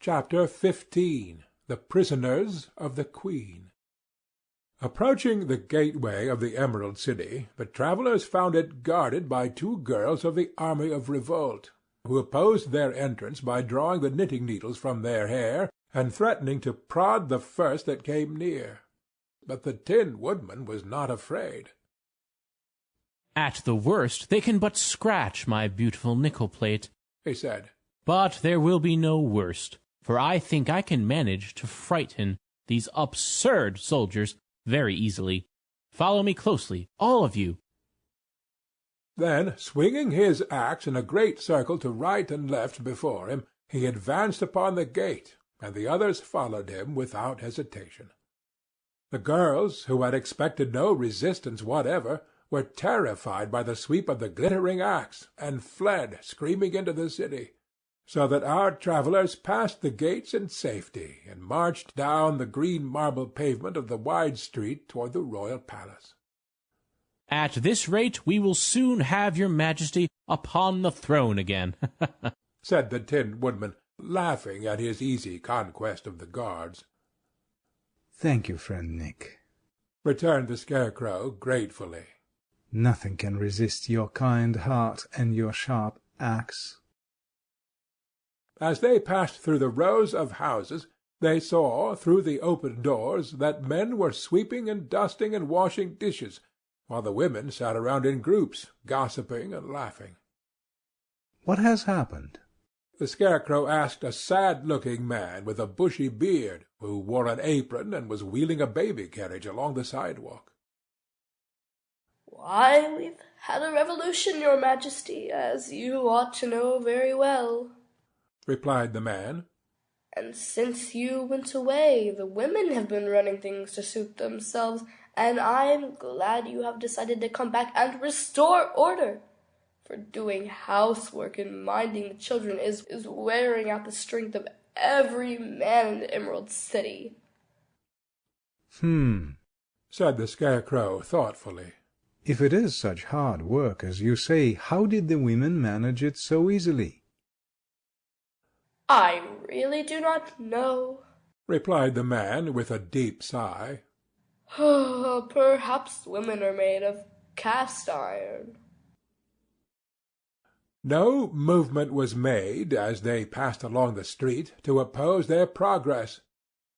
Chapter 15. The Prisoners of the Queen. Approaching the gateway of the Emerald City, the travellers found it guarded by two girls of the army of revolt, who opposed their entrance by drawing the knitting needles from their hair and threatening to prod the first that came near. But the Tin Woodman was not afraid. "At the worst they can but scratch my beautiful nickel plate," he said. "but there will be no worst, for I think I can manage to frighten these absurd soldiers very easily. Follow me closely, all of you." Then, swinging his axe in a great circle to right and left before him, he advanced upon the gate, and the others followed him without hesitation. The girls, who had expected no resistance whatever, were terrified by the sweep of the glittering axe, and fled screaming into the city, so that our travellers passed the gates in safety, and marched down the green marble pavement of the wide street toward the royal palace. "At this rate we will soon have your Majesty upon the throne again," said the Tin Woodman, laughing at his easy conquest of the guards. "Thank you, friend Nick," returned the Scarecrow gratefully. "Nothing can resist your kind heart and your sharp axe." As they passed through the rows of houses, they saw, through the open doors, that men were sweeping and dusting and washing dishes, while the women sat around in groups, gossiping and laughing. "What has happened?" the Scarecrow asked a sad-looking man with a bushy beard, who wore an apron and was wheeling a baby carriage along the sidewalk. "Why, we've had a revolution, your Majesty, as you ought to know very well," replied the man. "And since you went away, the women have been running things to suit themselves, and I'm glad you have decided to come back and restore order. For doing housework and minding the children is wearing out the strength of every man in the Emerald City." Said the Scarecrow thoughtfully. "If it is such hard work as you say, how did the women manage it so easily?" "I really do not know," replied the man with a deep sigh. "Perhaps women are made of cast iron." No movement was made, as they passed along the street, to oppose their progress.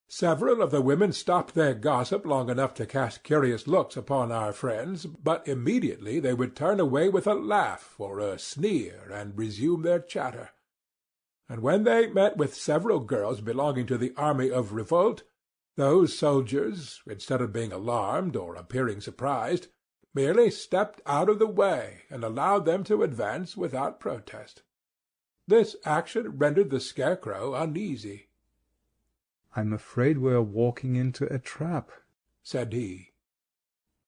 Several of the women stopped their gossip long enough to cast curious looks upon our friends, but immediately they would turn away with a laugh or a sneer and resume their chatter. And when they met with several girls belonging to the army of revolt, those soldiers, instead of being alarmed or appearing surprised, merely stepped out of the way and allowed them to advance without protest. This action rendered the Scarecrow uneasy. "I'm afraid we are walking into a trap," said he.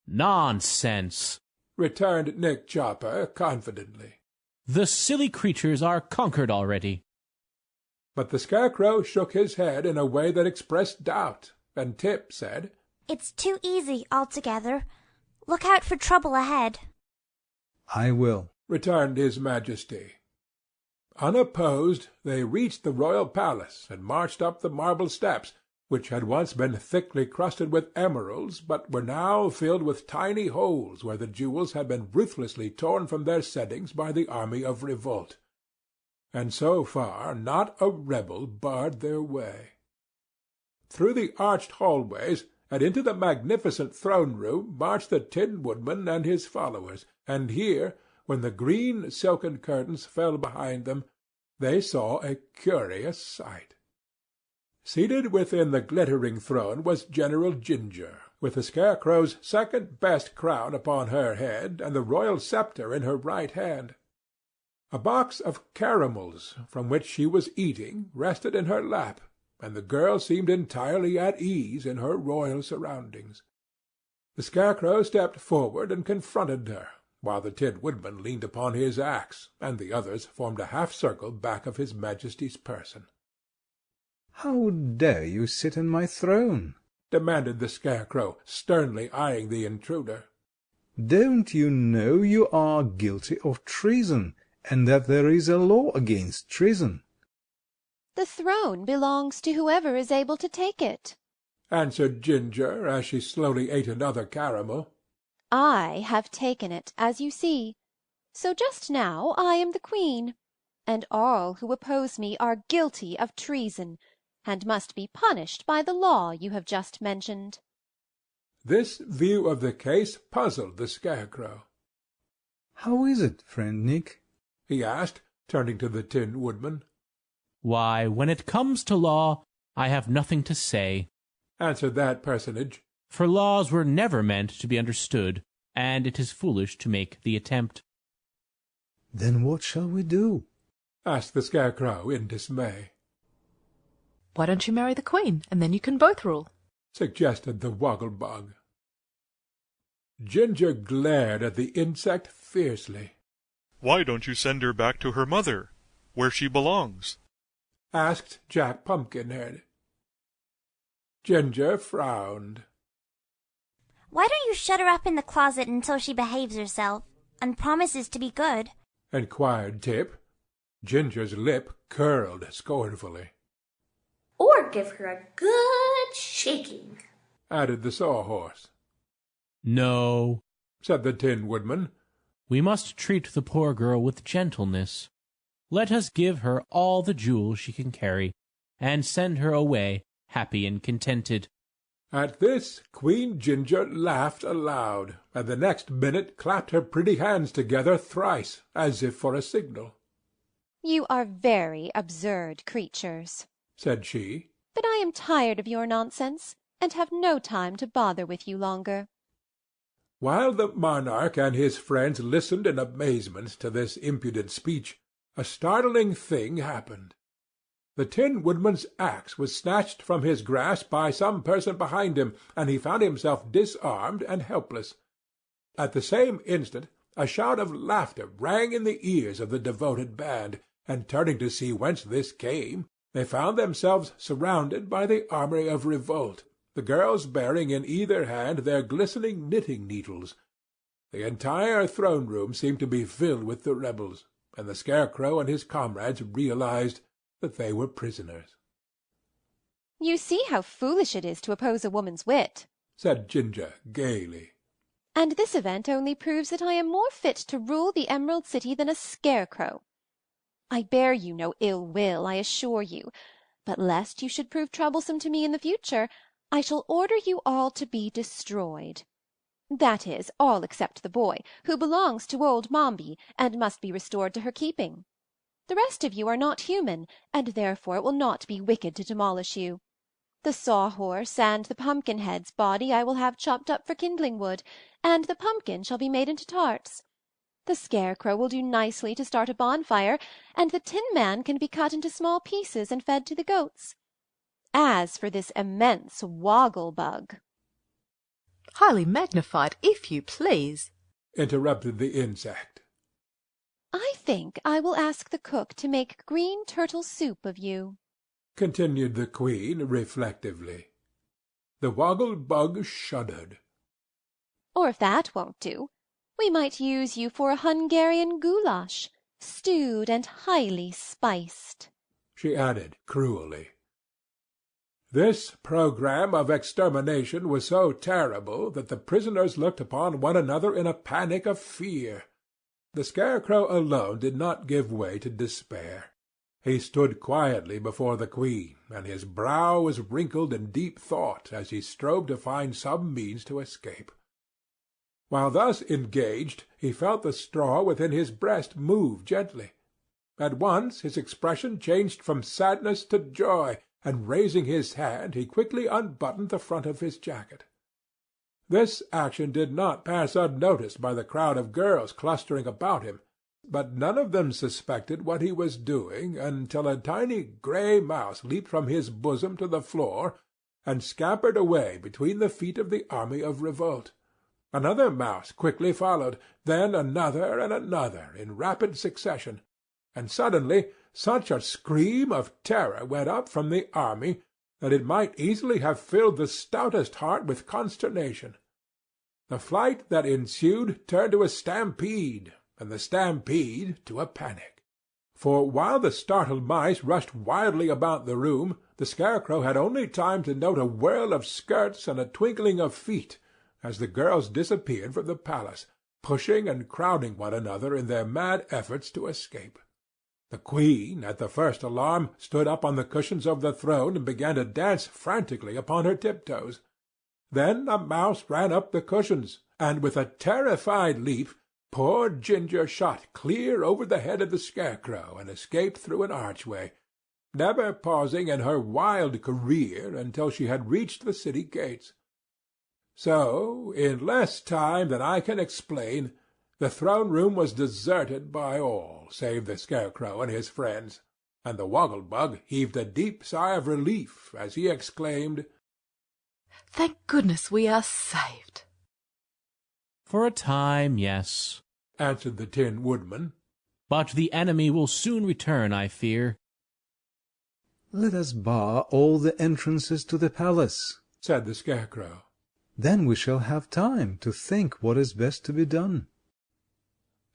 "Nonsense," returned Nick Chopper confidently. "The silly creatures are conquered already." But the Scarecrow shook his head in a way that expressed doubt, and Tip said, "It's too easy altogether. Look out for trouble ahead." "I will," returned his Majesty. Unopposed, they reached the royal palace and marched up the marble steps, which had once been thickly crusted with emeralds, but were now filled with tiny holes where the jewels had been ruthlessly torn from their settings by the army of revolt. And so far not a rebel barred their way. Through the arched hallways and into the magnificent throne-room marched the Tin Woodman and his followers, and here, when the green silken curtains fell behind them, they saw a curious sight. Seated within the glittering throne was General Ginger, with the Scarecrow's second-best crown upon her head and the royal sceptre in her right hand. A box of caramels, from which she was eating, rested in her lap, and the girl seemed entirely at ease in her royal surroundings. The Scarecrow stepped forward and confronted her, while the Tin Woodman leaned upon his axe, and the others formed a half-circle back of his Majesty's person. "How dare you sit on my throne?" demanded the Scarecrow, sternly eyeing the intruder. "Don't you know you are guilty of treason, and that there is a law against treason?" The throne belongs to whoever is able to take it," answered Ginger, as she slowly ate another caramel. "I have taken it, as you see. So just now I am the queen, and all who oppose me are guilty of treason, and must be punished by the law you have just mentioned." This view of the case puzzled the Scarecrow. "How is it, friend Nick?" he asked, turning to the Tin Woodman. "Why, when it comes to law, I have nothing to say," answered that personage. "for laws were never meant to be understood, and it is foolish to make the attempt." "Then what shall we do?" asked the Scarecrow in dismay. "Why don't you marry the Queen, and then you can both rule?" suggested the Woggle-Bug. Ginger glared at the insect fiercely. "Why don't you send her back to her mother, where she belongs?" asked Jack Pumpkinhead. Ginger frowned. Why don't you shut her up in the closet until she behaves herself, and promises to be good?" inquired Tip. Ginger's lip curled scornfully. "Or give her a good shaking," added the Sawhorse. "No," said the Tin Woodman. "we must treat the poor girl with gentleness. Let us give her all the jewels she can carry, and send her away happy and contented." At this Queen Ginger laughed aloud, and the next minute clapped her pretty hands together thrice, as if for a signal. "You are very absurd creatures," said she. "but I am tired of your nonsense, and have no time to bother with you longer." While the monarch and his friends listened in amazement to this impudent speech, a startling thing happened. The Tin Woodman's axe was snatched from his grasp by some person behind him, and he found himself disarmed and helpless. At the same instant a shout of laughter rang in the ears of the devoted band, and turning to see whence this came, they found themselves surrounded by the army of revolt, the girls bearing in either hand their glistening knitting-needles. The entire throne-room seemed to be filled with the rebels, and the Scarecrow and his comrades realized that they were prisoners. "You see how foolish it is to oppose a woman's wit," said Ginger gaily. "and this event only proves that I am more fit to rule the Emerald City than a Scarecrow. I bear you no ill will, I assure you, but lest you should prove troublesome to me in the future, I shall order you all to be destroyed. That is, all except the boy, who belongs to old Mombi, and must be restored to her keeping. The rest of you are not human, and therefore it will not be wicked to demolish you. The Sawhorse and the Pumpkinhead's body I will have chopped up for kindling wood, and the pumpkin shall be made into tarts. The Scarecrow will do nicely to start a bonfire, and the Tin Man can be cut into small pieces and fed to the goats. As for this immense Woggle-Bug—" "Highly magnified, if you please," interrupted the insect. "I think I will ask the cook to make green turtle soup of you," continued the Queen reflectively. The Woggle-Bug shuddered. "Or if that won't do, we might use you for a Hungarian goulash, stewed and highly spiced," she added cruelly. This programme of extermination was so terrible that the prisoners looked upon one another in a panic of fear. The Scarecrow alone did not give way to despair. He stood quietly before the Queen, and his brow was wrinkled in deep thought as he strove to find some means to escape. While thus engaged, he felt the straw within his breast move gently. At once his expression changed from sadness to joy, and raising his hand he quickly unbuttoned the front of his jacket. This action did not pass unnoticed by the crowd of girls clustering about him, but none of them suspected what he was doing until a tiny gray mouse leaped from his bosom to the floor and scampered away between the feet of the army of revolt. Another mouse quickly followed, then another and another in rapid succession, and suddenly such a scream of terror went up from the army that it might easily have filled the stoutest heart with consternation. The flight that ensued turned to a stampede, and the stampede to a panic. For while the startled mice rushed wildly about the room, the Scarecrow had only time to note a whirl of skirts and a twinkling of feet as the girls disappeared from the palace, pushing and crowding one another in their mad efforts to escape. The Queen, at the first alarm, stood up on the cushions of the throne and began to dance frantically upon her tiptoes. Then a mouse ran up the cushions, and with a terrified leap, poor Ginger shot clear over the head of the Scarecrow and escaped through an archway, never pausing in her wild career until she had reached the city gates. So, in less time than I can explain, the throne-room was deserted by all save the Scarecrow and his friends, and the Woggle-Bug heaved a deep sigh of relief as he exclaimed, "Thank goodness we are saved." "For a time, yes," answered the Tin Woodman. "but the enemy will soon return, I fear." "Let us bar all the entrances to the palace," said the Scarecrow. "Then we shall have time to think what is best to be done."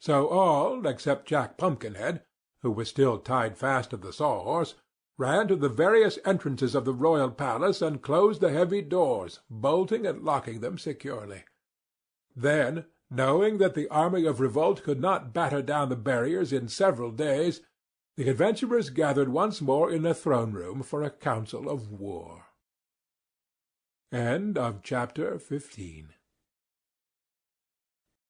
So all, except Jack Pumpkinhead, who was still tied fast to the Sawhorse, ran to the various entrances of the royal palace and closed the heavy doors, bolting and locking them securely. Then, knowing that the army of revolt could not batter down the barriers in several days, the adventurers gathered once more in the throne-room for a council of war. End of Chapter 15